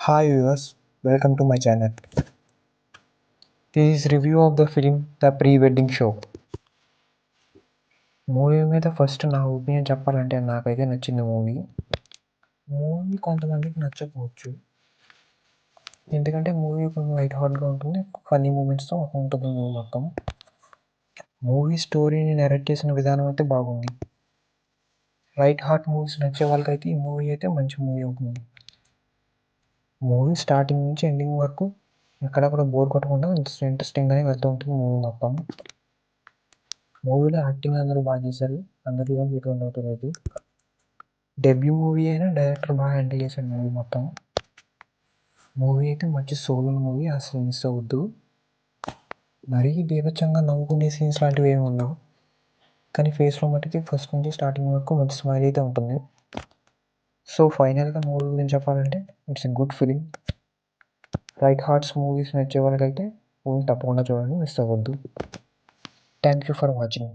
Hi viewers, welcome to my channel. This is review of the film The Pre-Wedding Show. Movie మీద first నా opinion చెప్పాలంటే నాకైతే నచ్చింది movie కొంతమందికి నచ్చకపోవచ్చు. ఎందుకంటే మూవీ కొంచెం లైట్ హార్ట్గా ఉంటుంది, ఫన్నీ మూమెంట్స్తో ఉంటుంది మూవీ మొత్తం. మూవీ స్టోరీని నెరేట్ చేసిన విధానం అయితే బాగుంది. లైట్ హార్ట్ మూవీస్ నచ్చే వాళ్ళకైతే ఈ మూవీ అయితే మంచి మూవీ అవుతుంది. మూవీ స్టార్టింగ్ నుంచి ఎండింగ్ వరకు ఎక్కడ కూడా బోర్ కొట్టకుండా ఇంట్రెస్టింగ్గానే వెళ్తూ ఉంటుంది మూవీ మొత్తం. మూవీలో యాక్టింగ్ అందరూ బాగా చేశారు, అందరిలో ఎటువంటి డౌట్ లేదు. డెబ్యూ మూవీ అయినా డైరెక్టర్ బాగా హ్యాండిల్ చేశాడు మూవీ మొత్తం. మూవీ అయితే మంచి సోల్ మూవీ, అసలు మిస్ అవ్వద్దు. మరీ బీభత్సంగా నవ్వుకునే సీన్స్ లాంటివి ఏమి ఉండవు, కానీ ఫేస్లో మటుకి ఫస్ట్ నుంచి స్టార్టింగ్ వరకు మంచి స్మైల్ అయితే ఉంటుంది. సో ఫైనల్గా మూవీ గురించి చెప్పాలంటే it's a good film. Light hearts movies నచ్చే వాళ్ళకైతే మూవీ తప్పకుండా చూడండి, మిస్ అవ్వద్దు. Thank you for watching.